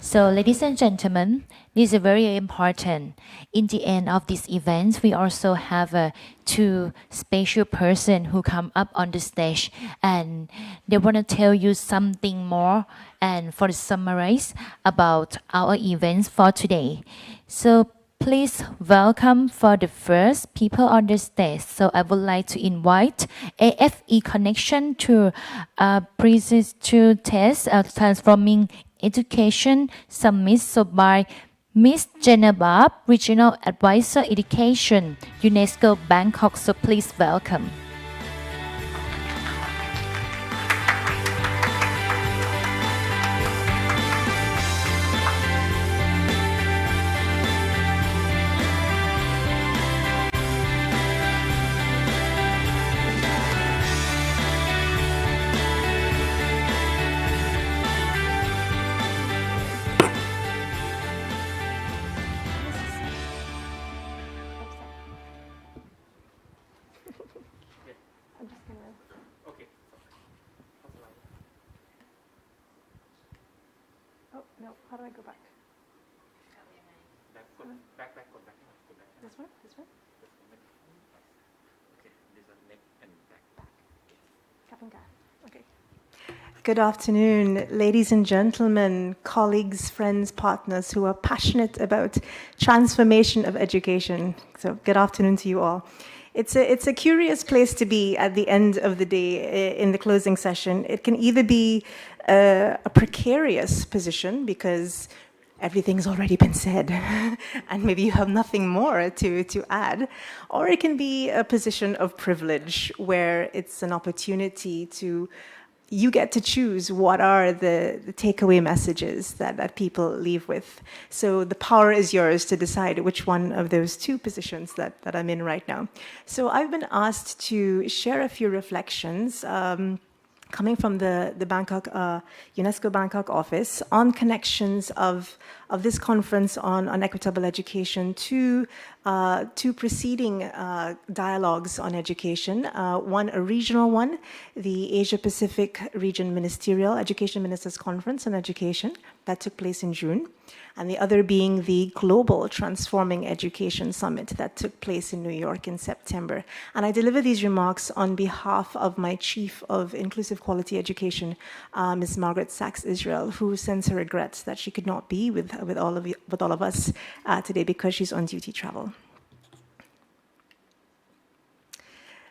So, ladies and gentlemen, this is very important. In the end of this event, we also have two special person who come up on the stage, and they want to tell you something more and for the summarize about our events for today. So, please welcome for the first people on the stage. So I would like to invite AFE Connection to present to test transforming education summit. So by Miss Jenabab, Regional Advisor Education, UNESCO Bangkok. So please welcome. Oh, no, how do I go back? Back. This one? This one? Okay, this one neck and back. Cap and cap. Okay. Good afternoon, ladies and gentlemen, colleagues, friends, partners who are passionate about transformation of education. So good afternoon to you all. It's a curious place to be at the end of the day in the closing session. It can either be a precarious position because everything's already been said and maybe you have nothing more to add, or it can be a position of privilege where it's an opportunity to you get to choose what are the takeaway messages that people leave with. So the power is yours to decide which one of those two positions that I'm in right now. So I've been asked to share a few reflections coming from the Bangkok UNESCO Bangkok office on connections of this conference on equitable education to two preceding dialogues on education. One, a regional one, the Asia Pacific Region Ministerial Education Ministers Conference on Education that took place in June, and the other being the Global Transforming Education Summit that took place in New York in September. And I deliver these remarks on behalf of my Chief of Inclusive Quality Education, Ms. Margaret Sachs Israel, who sends her regrets that she could not be with all of us today because she's on duty travel.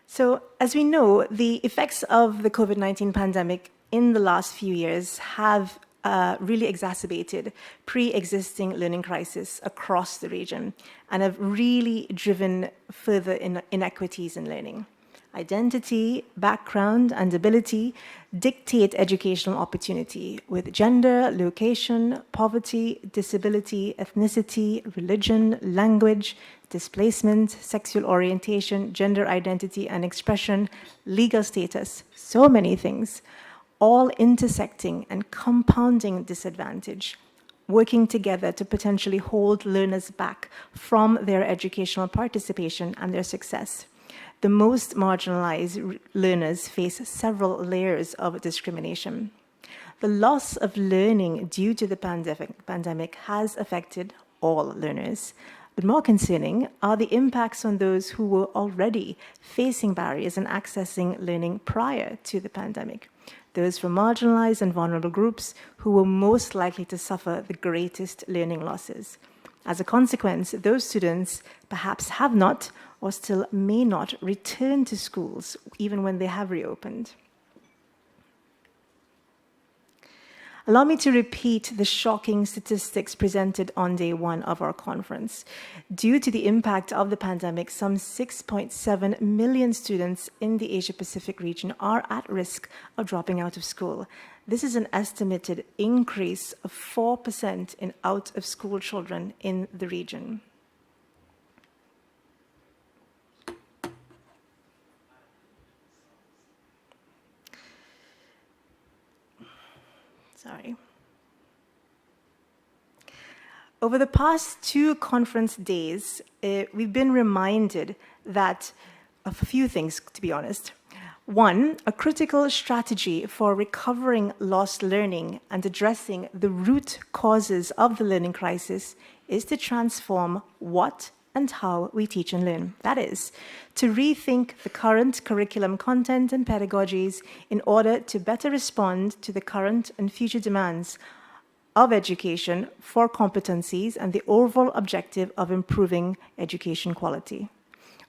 So, as we know, the effects of the COVID-19 pandemic in the last few years have really exacerbated pre-existing learning crisis across the region and have really driven further inequities in learning. Identity, background, and ability dictate educational opportunity with gender, location, poverty, disability, ethnicity, religion, language, displacement, sexual orientation, gender identity and expression, legal status, so many things, all intersecting and compounding disadvantage, working together to potentially hold learners back from their educational participation and their success. The most marginalized learners face several layers of discrimination. The loss of learning due to the pandemic has affected all learners. But more concerning are the impacts on those who were already facing barriers and accessing learning prior to the pandemic. Those from marginalized and vulnerable groups who were most likely to suffer the greatest learning losses. As a consequence, those students perhaps have not or still may not return to schools even when they have reopened. Allow me to repeat the shocking statistics presented on day one of our conference. Due to the impact of the pandemic, some 6.7 million students in the Asia-Pacific region are at risk of dropping out of school. This is an estimated increase of 4% in out-of-school children in the region. Sorry. Over the past two conference days, we've been reminded that of a few things, to be honest. One, a critical strategy for recovering lost learning and addressing the root causes of the learning crisis is to transform what and how we teach and learn. That is, to rethink the current curriculum content and pedagogies in order to better respond to the current and future demands of education for competencies and the overall objective of improving education quality.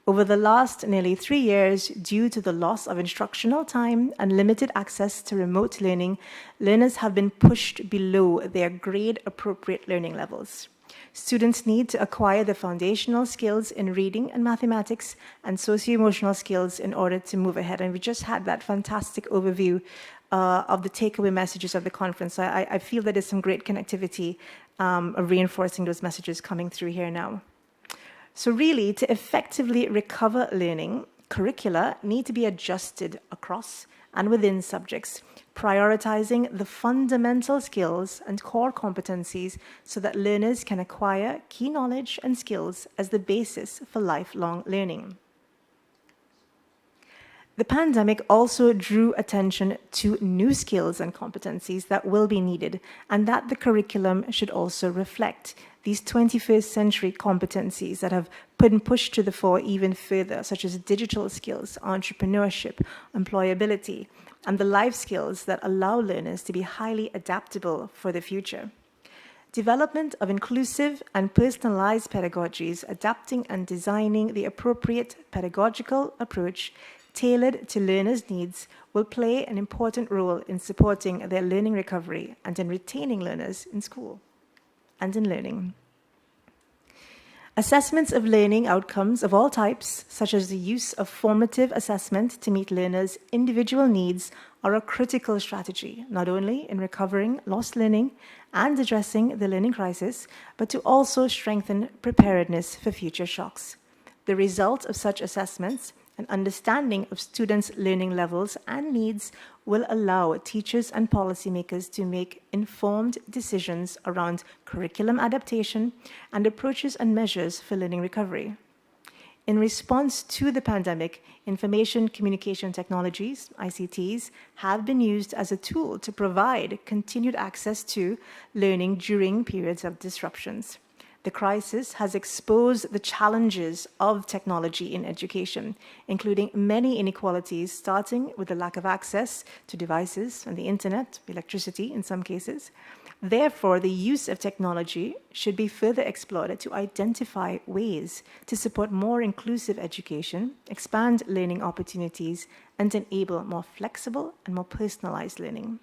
Over the last nearly 3 years, due to the loss of instructional time and limited access to remote learning, learners have been pushed below their grade-appropriate learning levels. Students need to acquire the foundational skills in reading and mathematics and socio-emotional skills in order to move ahead. And we just had that fantastic overview of the takeaway messages of the conference. So I feel that there's some great connectivity of reinforcing those messages coming through here now. So really, to effectively recover learning, curricula need to be adjusted across and within subjects, prioritizing the fundamental skills and core competencies so that learners can acquire key knowledge and skills as the basis for lifelong learning. The pandemic also drew attention to new skills and competencies that will be needed, and that the curriculum should also reflect these 21st century competencies that have been pushed to the fore even further, such as digital skills, entrepreneurship, employability, and the life skills that allow learners to be highly adaptable for the future. Development of inclusive and personalized pedagogies, adapting and designing the appropriate pedagogical approach tailored to learners' needs will play an important role in supporting their learning recovery and in retaining learners in school and in learning. Assessments of learning outcomes of all types, such as the use of formative assessment to meet learners' individual needs, are a critical strategy, not only in recovering lost learning and addressing the learning crisis, but to also strengthen preparedness for future shocks. The result of such assessments and understanding of students' learning levels and needs will allow teachers and policymakers to make informed decisions around curriculum adaptation and approaches and measures for learning recovery. In response to the pandemic, information communication technologies, ICTs, have been used as a tool to provide continued access to learning during periods of disruptions. The crisis has exposed the challenges of technology in education, including many inequalities, starting with the lack of access to devices and the internet, electricity in some cases. Therefore, the use of technology should be further explored to identify ways to support more inclusive education, expand learning opportunities, and enable more flexible and more personalized learning.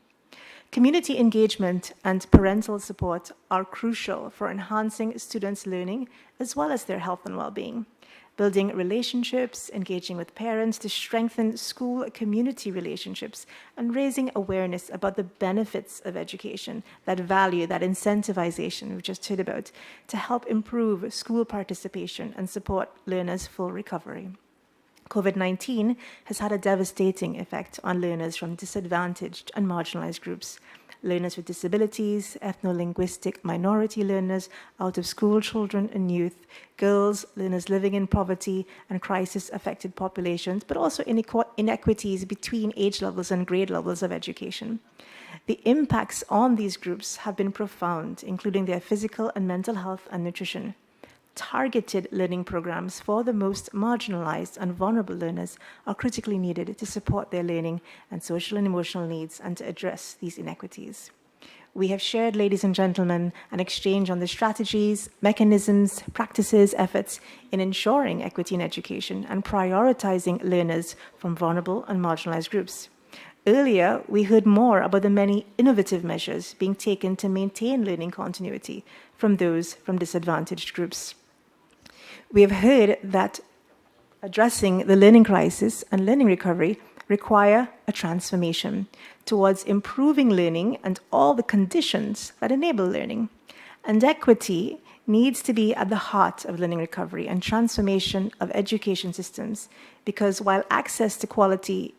Community engagement and parental support are crucial for enhancing students' learning as well as their health and well-being. Building relationships, engaging with parents to strengthen school-community relationships, and raising awareness about the benefits of education, that value, that incentivization we just heard about, to help improve school participation and support learners' full recovery. COVID-19 has had a devastating effect on learners from disadvantaged and marginalized groups. Learners with disabilities, ethno-linguistic minority learners, out-of-school children and youth, girls, learners living in poverty and crisis-affected populations, but also inequities between age levels and grade levels of education. The impacts on these groups have been profound, including their physical and mental health and nutrition. Targeted learning programs for the most marginalized and vulnerable learners are critically needed to support their learning and social and emotional needs and to address these inequities. We have shared, ladies and gentlemen, an exchange on the strategies, mechanisms, practices, efforts in ensuring equity in education and prioritizing learners from vulnerable and marginalized groups. Earlier, we heard more about the many innovative measures being taken to maintain learning continuity from those from disadvantaged groups. We have heard that addressing the learning crisis and learning recovery require a transformation towards improving learning and all the conditions that enable learning. And equity needs to be at the heart of learning recovery and transformation of education systems, because while access to quality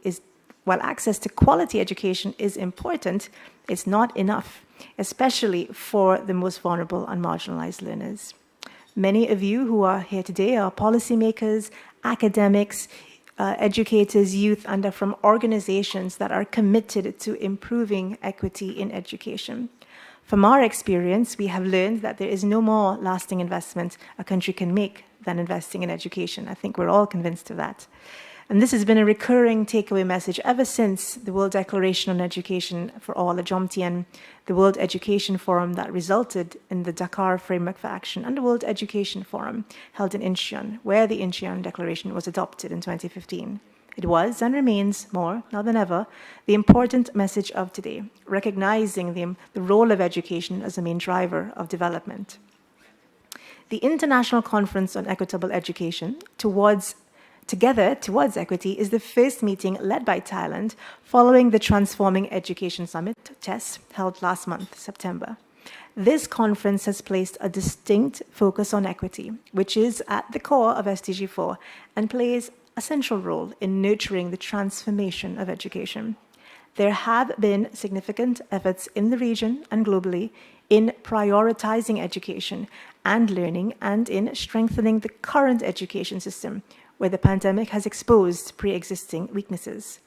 education is important, it's not enough, especially for the most vulnerable and marginalized learners. Many of you who are here today are policymakers, academics, educators, youth, and are from organizations that are committed to improving equity in education. From our experience, we have learned that there is no more lasting investment a country can make than investing in education. I think we're all convinced of that. And this has been a recurring takeaway message ever since the World Declaration on Education for All, Ajomtian, the World Education Forum that resulted in the Dakar Framework for Action, and the World Education Forum held in Incheon, where the Incheon Declaration was adopted in 2015. It was and remains, more now than ever, the important message of today, recognizing the role of education as a main driver of development. The International Conference on Equitable Education Together Towards Equity is the first meeting led by Thailand following the Transforming Education Summit, TESS, held last month, September. This conference has placed a distinct focus on equity, which is at the core of SDG 4 and plays a central role in nurturing the transformation of education. There have been significant efforts in the region and globally in prioritizing education and learning and in strengthening the current education system, where the pandemic has exposed pre-existing weaknesses.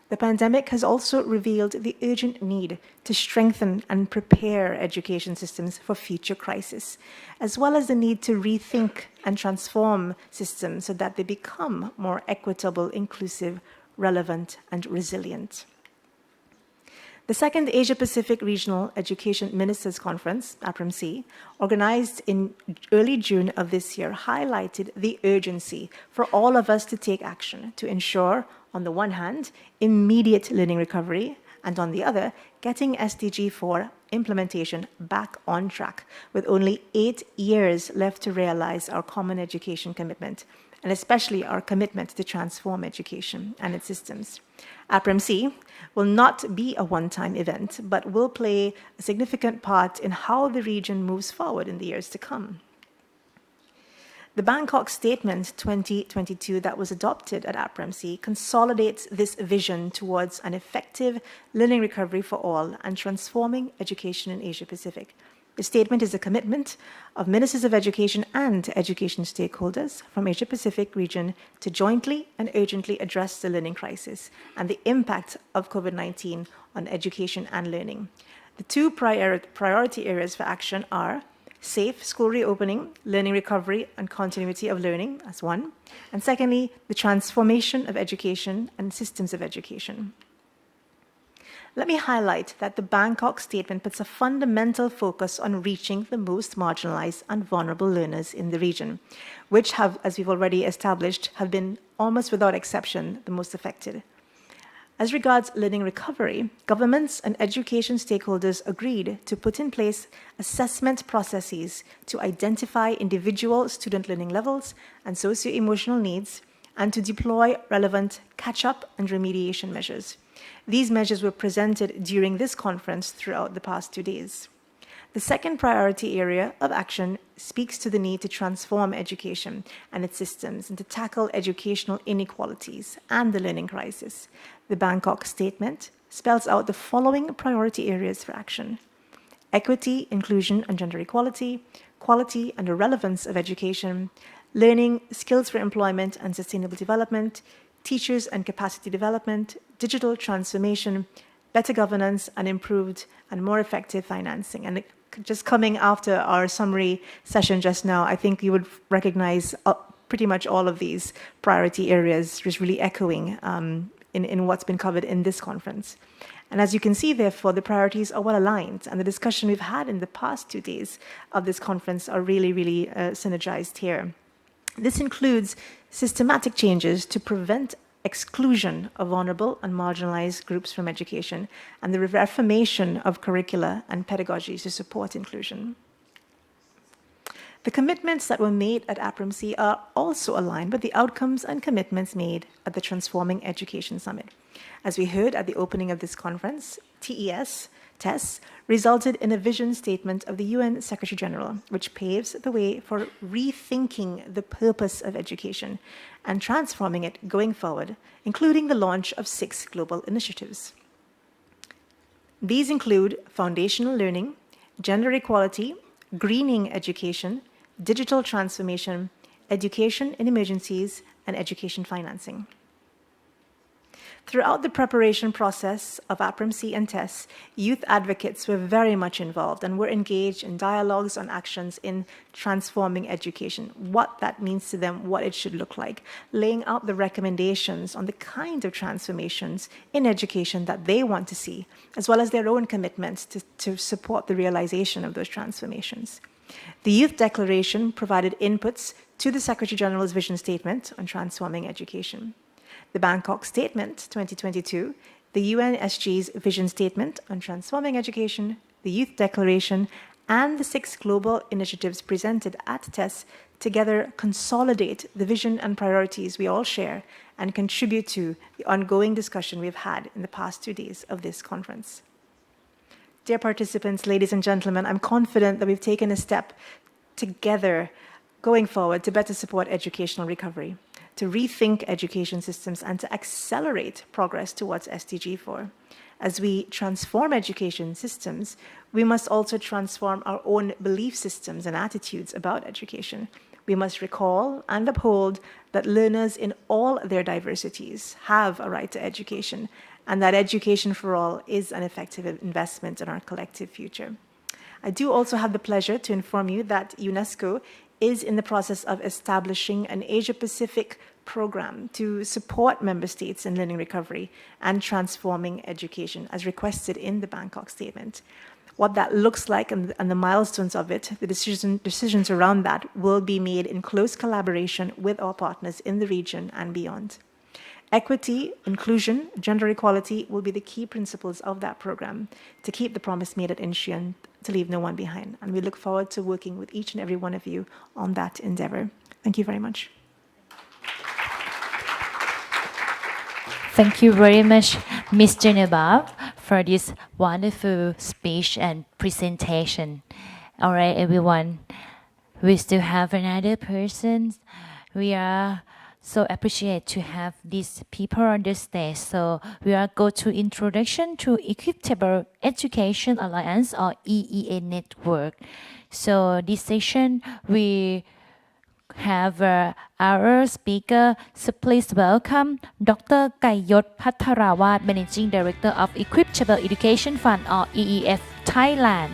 The pandemic has also revealed the urgent need to strengthen and prepare education systems for future crises, as well as the need to rethink and transform systems so that they become more equitable, inclusive, relevant, and resilient. The second Asia-Pacific Regional Education Ministers Conference, APRMC, organized in early June of this year, highlighted the urgency for all of us to take action to ensure, on the one hand, immediate learning recovery, and on the other, getting SDG 4 implementation back on track, with only 8 years left to realize our common education commitment, and especially our commitment to transform education and its systems. APRMC will not be a one-time event, but will play a significant part in how the region moves forward in the years to come. The Bangkok Statement 2022 that was adopted at APRMC consolidates this vision towards an effective learning recovery for all and transforming education in Asia Pacific. The statement is a commitment of ministers of education and education stakeholders from Asia Pacific region to jointly and urgently address the learning crisis and the impact of COVID-19 on education and learning. The two priority areas for action are safe school reopening, learning recovery, and continuity of learning as one, and secondly, the transformation of education and systems of education. Let me highlight that the Bangkok Statement puts a fundamental focus on reaching the most marginalized and vulnerable learners in the region, which have, as we've already established, have been almost without exception the most affected. As regards learning recovery, governments and education stakeholders agreed to put in place assessment processes to identify individual student learning levels and socio-emotional needs, and to deploy relevant catch-up and remediation measures. These measures were presented during this conference throughout the past 2 days. The second priority area of action speaks to the need to transform education and its systems and to tackle educational inequalities and the learning crisis. The Bangkok Statement spells out the following priority areas for action: equity, inclusion, and gender equality, quality and the relevance of education, learning, skills for employment and sustainable development, teachers and capacity development, digital transformation, better governance, and improved and more effective financing. And just coming after our summary session just now, I think you would recognize pretty much all of these priority areas just really echoing in what's been covered in this conference. And as you can see, therefore, the priorities are well aligned, and the discussion we've had in the past 2 days of this conference are really synergized here. This includes systematic changes to prevent exclusion of vulnerable and marginalized groups from education, and the reformation of curricula and pedagogies to support inclusion. The commitments that were made at APRMC are also aligned with the outcomes and commitments made at the Transforming Education Summit. As we heard at the opening of this conference, TESS, resulted in a vision statement of the UN Secretary General, which paves the way for rethinking the purpose of education and transforming it going forward, including the launch of 6 global initiatives. These include foundational learning, gender equality, greening education, digital transformation, education in emergencies, and education financing. Throughout the preparation process of APRIM-C and TESS, youth advocates were very much involved and were engaged in dialogues on actions in transforming education, what that means to them, what it should look like, laying out the recommendations on the kind of transformations in education that they want to see, as well as their own commitments to support the realization of those transformations. The Youth Declaration provided inputs to the Secretary General's vision statement on transforming education. The Bangkok Statement 2022, the UNSG's Vision Statement on Transforming Education, the Youth Declaration, and the 6 global initiatives presented at TESS together consolidate the vision and priorities we all share and contribute to the ongoing discussion we've had in the past 2 days of this conference. Dear participants, ladies and gentlemen, I'm confident that we've taken a step together going forward to better support educational recovery, to rethink education systems, and to accelerate progress towards SDG 4. As we transform education systems, we must also transform our own belief systems and attitudes about education. We must recall and uphold that learners in all their diversities have a right to education, and that education for all is an effective investment in our collective future. I do also have the pleasure to inform you that UNESCO is in the process of establishing an Asia-Pacific program to support member states in learning recovery and transforming education, as requested in the Bangkok Statement. What that looks like and the milestones of it, the decisions around that, will be made in close collaboration with our partners in the region and beyond. Equity, inclusion, gender equality will be the key principles of that program to keep the promise made at Incheon to leave no one behind. And we look forward to working with each and every one of you on that endeavor. Thank you very much. Thank you very much, Ms. Genevieve, for this wonderful speech and presentation. All right, everyone, we still have another person. We are so appreciate to have these people on the stage. So we are go to introduction to Equitable Education Alliance or EEA Network. So this session we have our speaker. So please welcome Dr. Kaiyot Patharawat, Managing Director of Equitable Education Fund or EEF Thailand.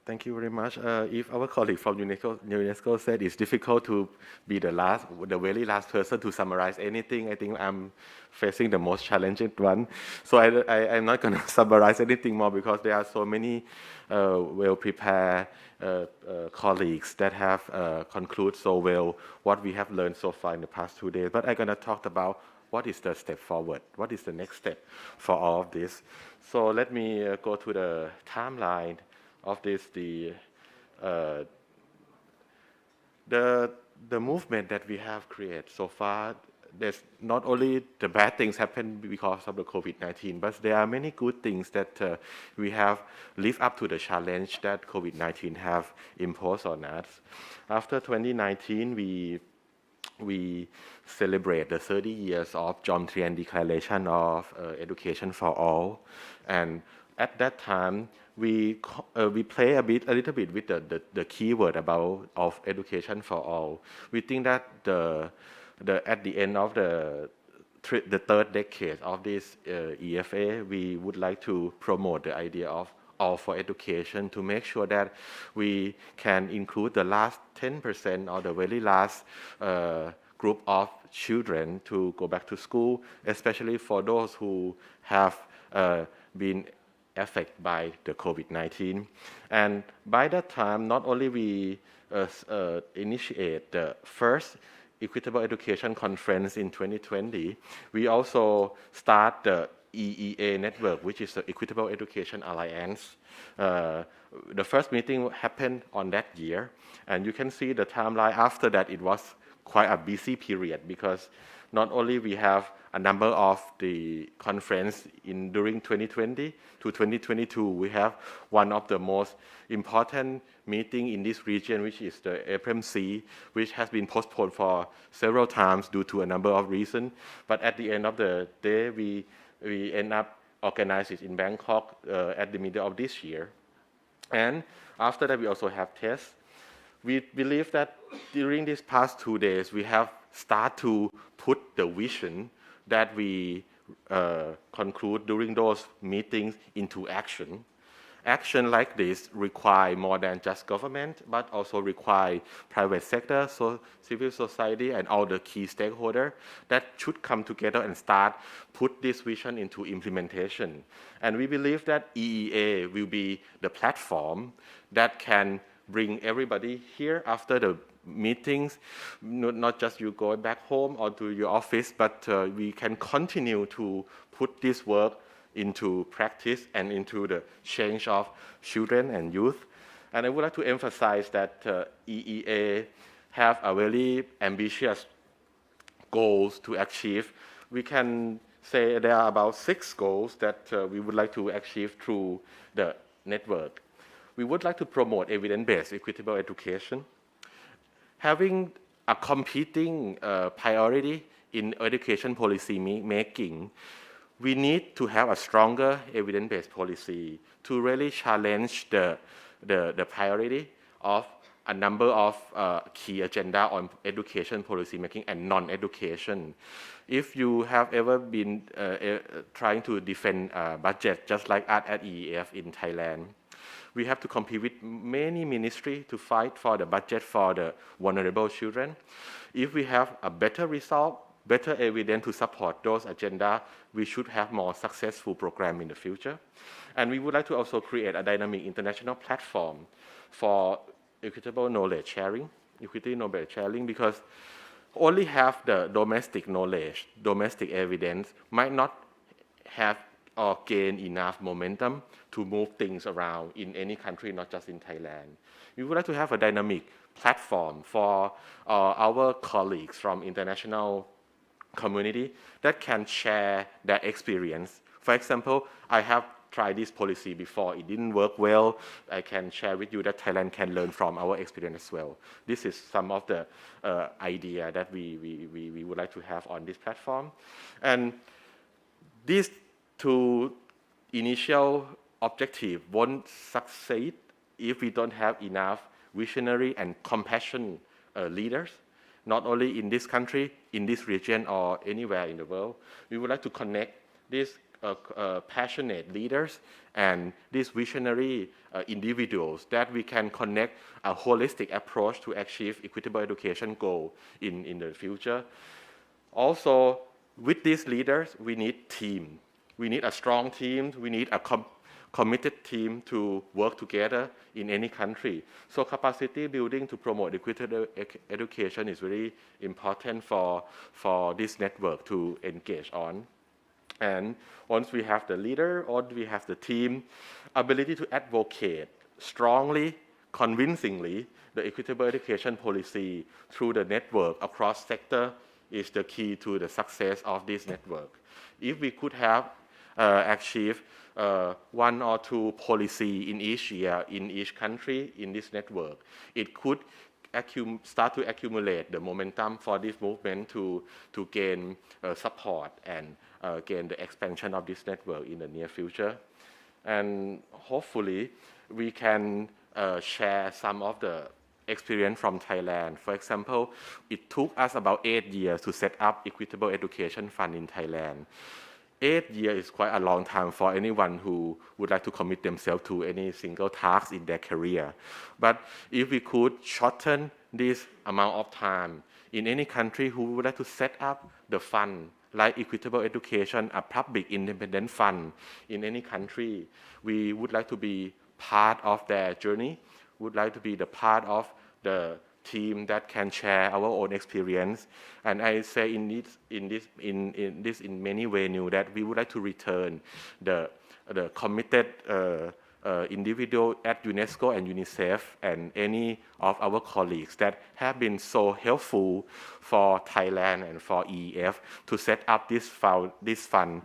Thank you very much. If our colleague from UNESCO said it's difficult to be the very last person to summarize anything, I think I'm facing the most challenging one. So I'm not going to summarize anything more because there are so many well-prepared colleagues that have concluded so well what we have learned so far in the past 2 days. But I'm going to talk about what is the step forward, what is the next step for all of this. So let me go to the timeline of this, the movement that we have created so far. There's not only the bad things happen because of the COVID-19, but there are many good things that we have lived up to the challenge that COVID-19 have imposed on us. After 2019, we celebrate the 30 years of Jomtien Declaration of Education for All, and at that time, we play a little bit with the keyword of education for all. We think that at the end of the third decade of this EFA, we would like to promote the idea of all for education to make sure that we can include the last 10% or the very last group of children to go back to school, especially for those who have been affected by the COVID-19. And by that time, not only we initiate the first Equitable Education Conference in 2020, we also start the EEA network, which is the Equitable Education Alliance. The first meeting happened on that year, and you can see the timeline after that. It was quite a busy period because not only we have a number of the conference during 2020 to 2022, we have one of the most important meeting in this region, which is the APRIM-C, which has been postponed for several times due to a number of reasons. But at the end of the day, we end up organize it in Bangkok at the middle of this year. And after that, we also have tests. We believe that during these past 2 days, we have started to put the vision that we conclude during those meetings into action. Action like this require more than just government, but also require private sector, so civil society, and all the key stakeholders that should come together and start put this vision into implementation. And we believe that EEA will be the platform that can bring everybody here after the meetings, not just you going back home or to your office, but we can continue to put this work into practice and into the change of children and youth. And I would like to emphasize that EEA have a very ambitious goals to achieve. We can say there are about 6 goals that we would like to achieve through the network. We would like to promote evidence-based equitable education. Having a competing priority in education policy making, we need to have a stronger evidence-based policy to really challenge the priority of a number of key agenda on education policy making and non-education. If you have ever been trying to defend budget, just like us at EEF in Thailand, we have to compete with many ministries to fight for the budget for the vulnerable children. If we have a better result, better evidence to support those agenda, we should have more successful program in the future. And we would like to also create a dynamic international platform for equitable knowledge sharing, because only have the domestic knowledge, domestic evidence might not have or gain enough momentum to move things around in any country, not just in Thailand. We would like to have a dynamic platform for our colleagues from international community that can share their experience. For example, I have tried this policy before, it didn't work well. I can share with you that Thailand can learn from our experience as well. This is some of the idea that we would like to have on this platform. And these 2 initial objectives won't succeed if we don't have enough visionary and compassionate leaders, not only in this country, in this region, or anywhere in the world. We would like to connect these passionate leaders and these visionary individuals that we can connect a holistic approach to achieve equitable education goal in the future. Also, with these leaders, we need team. We need a strong team. We need a committed team to work together in any country. So capacity building to promote equitable education is very important for this network to engage on. And once we have the leader, or we have the team, ability to advocate strongly, convincingly, the equitable education policy through the network across sector is the key to the success of this network. If we could have achieved 1 or 2 policy in each year, in each country, in this network, it could start to accumulate the momentum for this movement to gain support and gain the expansion of this network in the near future. And hopefully, we can share some of the experience from Thailand. For example, it took us about 8 years to set up Equitable Education Fund in Thailand. 8 years is quite a long time for anyone who would like to commit themselves to any single task in their career. But if we could shorten this amount of time in any country who would like to set up the fund, like Equitable Education, a public independent fund in any country, we would like to be part of their journey, would like to be the part of the team that can share our own experience. And I say in many ways new that we would like to return the committed individual at UNESCO and UNICEF and any of our colleagues that have been so helpful for Thailand and for EEF to set up this fund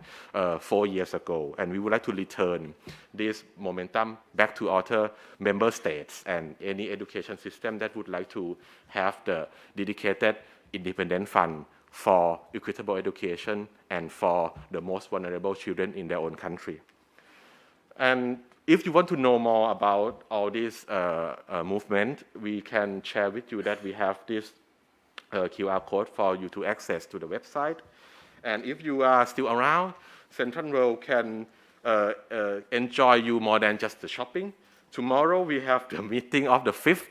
4 years ago. And we would like to return this momentum back to other member states and any education system that would like to have the dedicated independent fund for equitable education and for the most vulnerable children in their own country. And if you want to know more about all this movement, we can share with you that we have this QR code for you to access to the website. And if you are still around, Central World can enjoy you more than just the shopping. Tomorrow we have the meeting of the 5th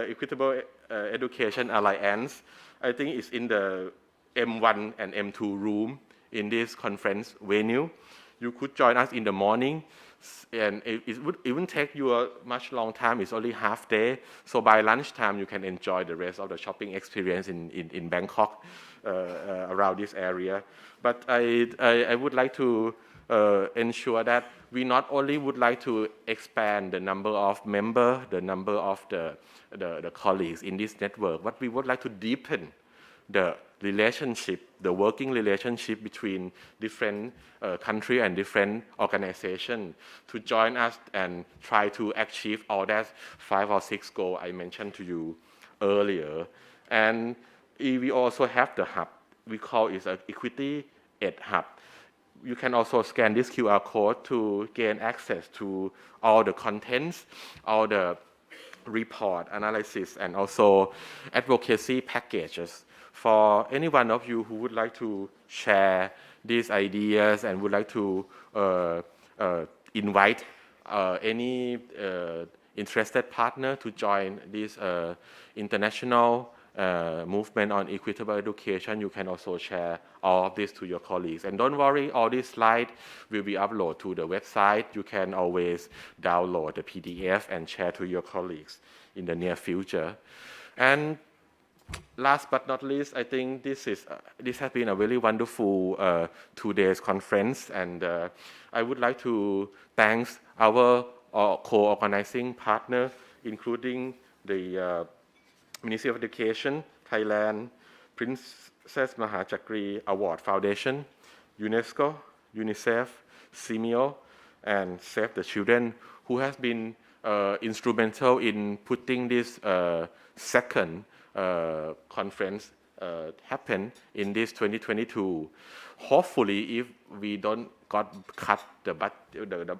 Equitable Education Alliance. I think it's in the M1 and M2 room in this conference venue. You could join us in the morning, and it would even take you a much long time. It's only half day. So by lunchtime, you can enjoy the rest of the shopping experience in Bangkok around this area. But I would like to ensure that we not only would like to expand the number of members, the number of the colleagues in this network, but we would like to deepen the relationship, the working relationship between different countries and different organizations to join us and try to achieve all that 5 or 6 goals I mentioned to you earlier. And we also have the hub. We call it an Equity Ed Hub. You can also scan this QR code to gain access to all the contents, all the report, analysis, and also advocacy packages. For any one of you who would like to share these ideas and would like to invite any interested partner to join this international movement on equitable education, you can also share all of this to your colleagues. And don't worry, all these slides will be uploaded to the website. You can always download the PDF and share to your colleagues in the near future. And last but not least, I think this has been a really wonderful 2 days conference, and I would like to thank our co-organizing partner, including the Ministry of Education, Thailand, Princess Mahachakri Award Foundation, UNESCO, UNICEF, CIMIO, and Save the Children, who has been instrumental in putting this second conference happen in this 2022. Hopefully, if we don't got cut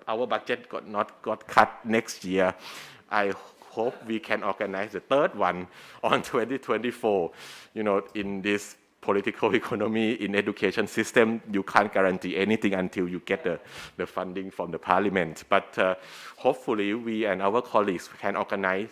our budget not got cut next year, I hope we can organize the third one on 2024. You know, in this political economy in education system, you can't guarantee anything until you get the funding from the parliament. But hopefully we and our colleagues can organize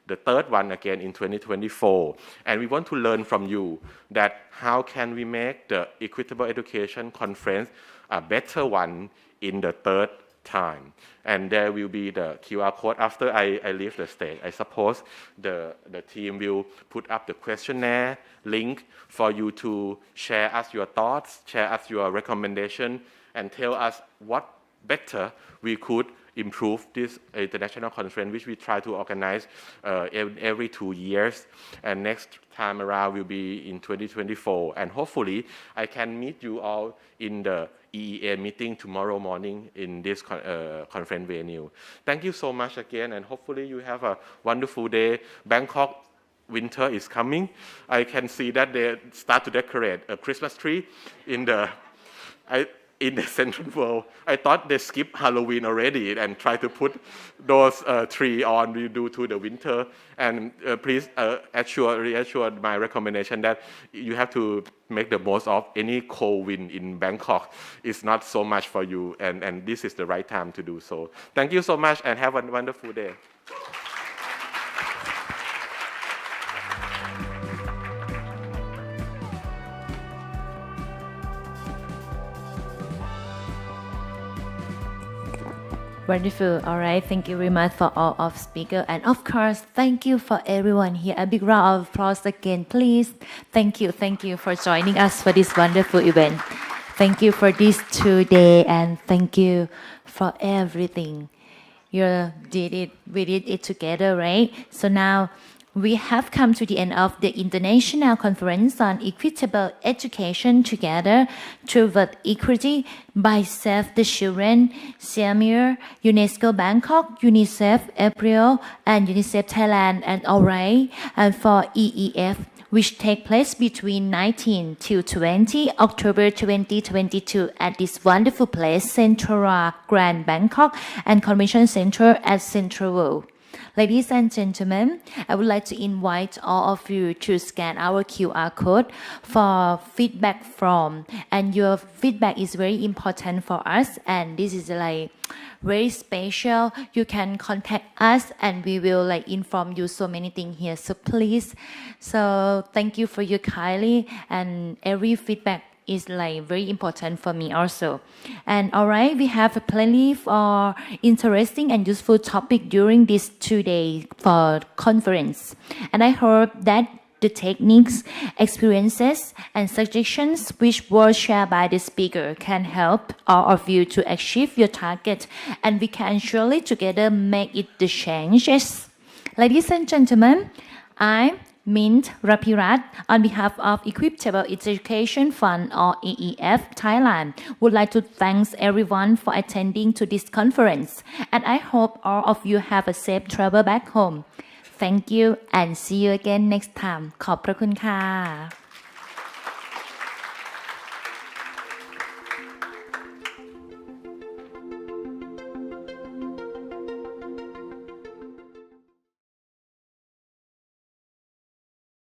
the third one again in 2024. And we want to learn from you that how can we make the Equitable Education Conference a better one in the third time. And there will be the QR code after I leave the stage. I suppose the team will put up the questionnaire link for you to share us your thoughts, share us your recommendation, and tell us what better we could improve this international conference, which we try to organize every 2 years. And next time around will be in 2024. And hopefully I can meet you all in the EEA meeting tomorrow morning in this conference venue. Thank you so much again, and hopefully you have a wonderful day. Bangkok winter is coming. I can see that they start to decorate a Christmas tree in the Central World. I thought they skipped Halloween already and try to put those tree on due to the winter. And please reassure my recommendation that you have to make the most of any cold wind in Bangkok. It's not so much for you, and this is the right time to do so. Thank you so much and have a wonderful day. Wonderful. All right. Thank you very much for all of speaker. And of course, thank you for everyone here. A big round of applause again, please. Thank you. Thank you for joining us for this wonderful event. Thank you for this 2 days, and thank you for everything. We did it together, right? So now we have come to the end of the International Conference on Equitable Education Together Toward Equity by Save the Children, CIMIO, UNESCO Bangkok, UNICEF April, and UNICEF Thailand. And all right, and for EEF, which take place between 19 to 20 October 2022 at this wonderful place, Central Grand Bangkok and Convention Center at Central World. Ladies and gentlemen, I would like to invite all of you to scan our QR code for feedback from, and your feedback is very important for us, and this is like very special. You can contact us and we will like inform you so many things here. So please, so thank you for your kindly, and every feedback is like very important for me also. And all right, we have plenty for interesting and useful topic during this 2 day for conference. And I hope that the techniques, experiences, and suggestions which were shared by the speaker can help all of you to achieve your target, and we can surely together make it the changes. Ladies and gentlemen, I Mint Rapirat, on behalf of Equitable Education Fund or EEF Thailand, would like to thank everyone for attending to this conference, and I hope all of you have a safe travel back home. Thank you and see you again next time. ขอบพระคุณค่ะ